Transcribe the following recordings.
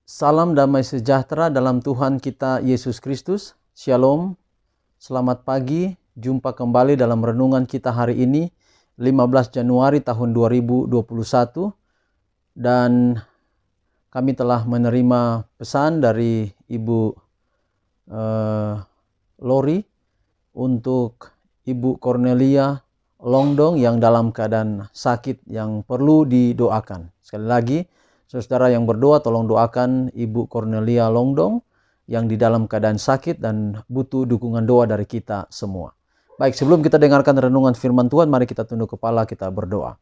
Salam damai sejahtera dalam Tuhan kita Yesus Kristus. Shalom, selamat pagi. Jumpa kembali dalam renungan kita hari ini, 15 Januari tahun 2021. Dan kami telah menerima pesan dari Ibu Lori untuk Ibu Cornelia Longdong yang dalam keadaan sakit yang perlu didoakan. Sekali lagi, saudara yang berdoa, tolong doakan Ibu Cornelia Longdong yang di dalam keadaan sakit dan butuh dukungan doa dari kita semua. Baik, sebelum kita dengarkan renungan firman Tuhan, mari kita tunduk kepala, kita berdoa.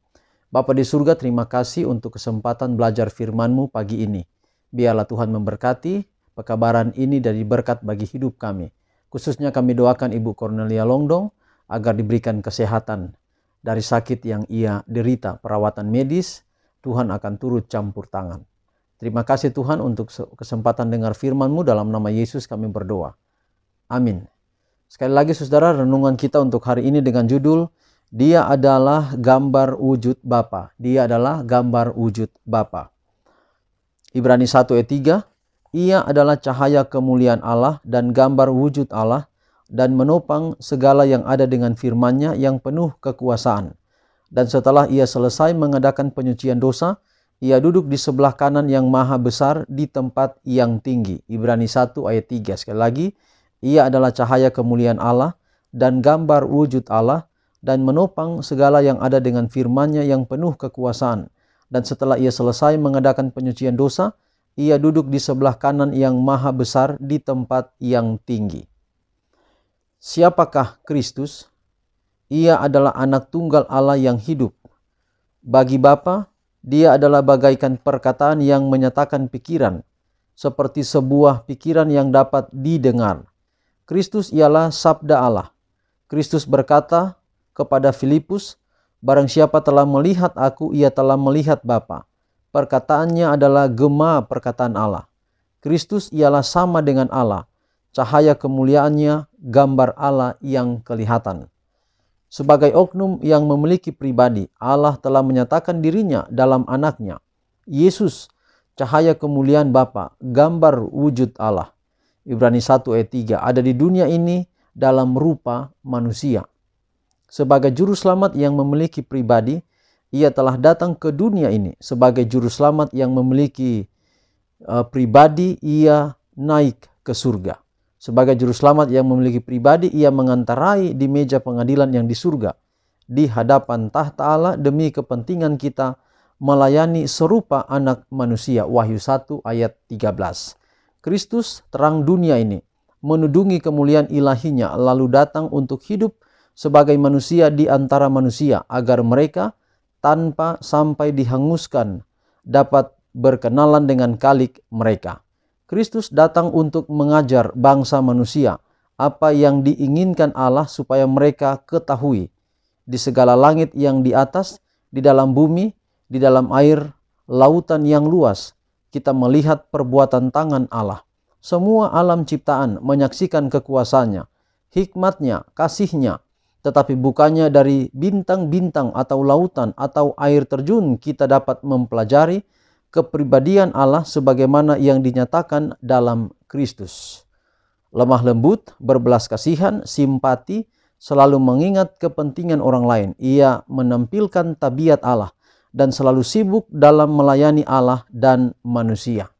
Bapa di surga, terima kasih untuk kesempatan belajar firman-Mu pagi ini. Biarlah Tuhan memberkati pekabaran ini dari berkat bagi hidup kami. Khususnya kami doakan Ibu Cornelia Longdong agar diberikan kesehatan dari sakit yang ia derita, perawatan medis. Tuhan akan turut campur tangan. Terima kasih Tuhan untuk kesempatan dengar firman-Mu. Dalam nama Yesus kami berdoa. Amin. Sekali lagi saudara, renungan kita untuk hari ini dengan judul, Dia adalah gambar wujud Bapa. Dia adalah gambar wujud Bapa. Ibrani 1 ayat 3, Ia adalah cahaya kemuliaan Allah dan gambar wujud Allah, dan menopang segala yang ada dengan firman-Nya yang penuh kekuasaan. Dan setelah ia selesai mengadakan penyucian dosa, ia duduk di sebelah kanan yang maha besar di tempat yang tinggi. Ibrani 1 ayat 3. Sekali lagi, ia adalah cahaya kemuliaan Allah dan gambar wujud Allah, dan menopang segala yang ada dengan firman-Nya yang penuh kekuasaan. Dan setelah ia selesai mengadakan penyucian dosa, ia duduk di sebelah kanan yang maha besar di tempat yang tinggi. Siapakah Kristus? Ia adalah anak tunggal Allah yang hidup. Bagi Bapa, dia adalah bagaikan perkataan yang menyatakan pikiran, seperti sebuah pikiran yang dapat didengar. Kristus ialah sabda Allah. Kristus berkata kepada Filipus, barang siapa telah melihat aku, ia telah melihat Bapa. Perkataannya adalah gema perkataan Allah. Kristus ialah sama dengan Allah. Cahaya kemuliaannya, gambar Allah yang kelihatan. Sebagai oknum yang memiliki pribadi, Allah telah menyatakan dirinya dalam anaknya. Yesus, cahaya kemuliaan Bapa, gambar wujud Allah. Ibrani 1 ayat 3, ada di dunia ini dalam rupa manusia. Sebagai juru selamat yang memiliki pribadi, ia telah datang ke dunia ini. Sebagai juru selamat yang memiliki pribadi, ia naik ke surga. Sebagai juru selamat yang memiliki pribadi, ia mengantarai di meja pengadilan yang di surga, di hadapan tahta Allah demi kepentingan kita melayani serupa anak manusia. Wahyu 1 ayat 13. Kristus terang dunia ini, menudungi kemuliaan ilahinya, lalu datang untuk hidup sebagai manusia di antara manusia, agar mereka tanpa sampai dihanguskan dapat berkenalan dengan Khalik mereka. Kristus datang untuk mengajar bangsa manusia apa yang diinginkan Allah supaya mereka ketahui. Di segala langit yang di atas, di dalam bumi, di dalam air, lautan yang luas, kita melihat perbuatan tangan Allah. Semua alam ciptaan menyaksikan kekuasaannya, hikmatnya, kasihnya. Tetapi bukannya dari bintang-bintang atau lautan atau air terjun kita dapat mempelajari kepribadian Allah sebagaimana yang dinyatakan dalam Kristus. Lemah lembut, berbelas kasihan, simpati, selalu mengingat kepentingan orang lain. Ia menampilkan tabiat Allah dan selalu sibuk dalam melayani Allah dan manusia.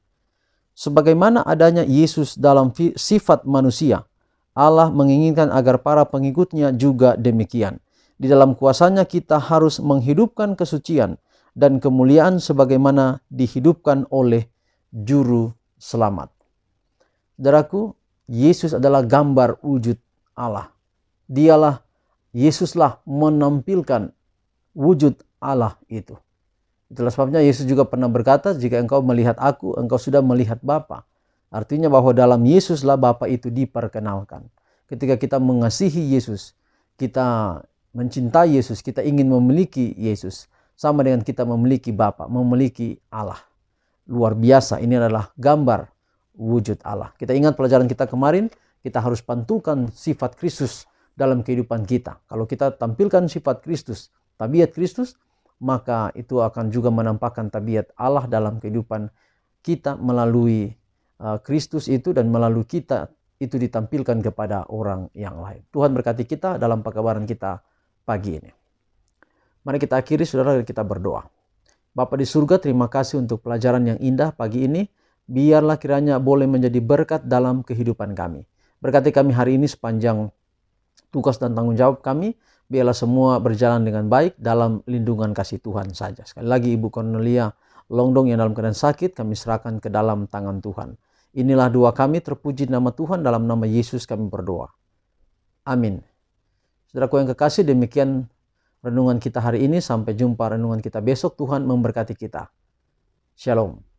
Sebagaimana adanya Yesus dalam sifat manusia, Allah menginginkan agar para pengikutnya juga demikian. Di dalam kuasanya kita harus menghidupkan kesucian dan kemuliaan sebagaimana dihidupkan oleh juru selamat. Saudaraku, Yesus adalah gambar wujud Allah. Dialah, Yesuslah menampilkan wujud Allah itu. Itulah sebabnya Yesus juga pernah berkata, jika engkau melihat aku, engkau sudah melihat Bapa. Artinya bahwa dalam Yesuslah Bapa itu diperkenalkan. Ketika kita mengasihi Yesus, kita mencintai Yesus, kita ingin memiliki Yesus, sama dengan kita memiliki Bapa, memiliki Allah. Luar biasa, ini adalah gambar wujud Allah. Kita ingat pelajaran kita kemarin, kita harus pantulkan sifat Kristus dalam kehidupan kita. Kalau kita tampilkan sifat Kristus, tabiat Kristus, maka itu akan juga menampakkan tabiat Allah dalam kehidupan kita melalui Kristus itu, dan melalui kita itu ditampilkan kepada orang yang lain. Tuhan berkati kita dalam pekabaran kita pagi ini. Mari kita akhiri saudara, kita berdoa. Bapa di surga, terima kasih untuk pelajaran yang indah pagi ini. Biarlah kiranya boleh menjadi berkat dalam kehidupan kami. Berkati kami hari ini sepanjang tugas dan tanggung jawab kami. Biarlah semua berjalan dengan baik dalam lindungan kasih Tuhan saja. Sekali lagi Ibu Cornelia Longdong yang dalam keadaan sakit, kami serahkan ke dalam tangan Tuhan. Inilah doa kami, terpuji nama Tuhan, dalam nama Yesus kami berdoa. Amin. Saudaraku yang kekasih, demikian renungan kita hari ini. Sampai jumpa renungan kita besok. Tuhan memberkati kita. Shalom.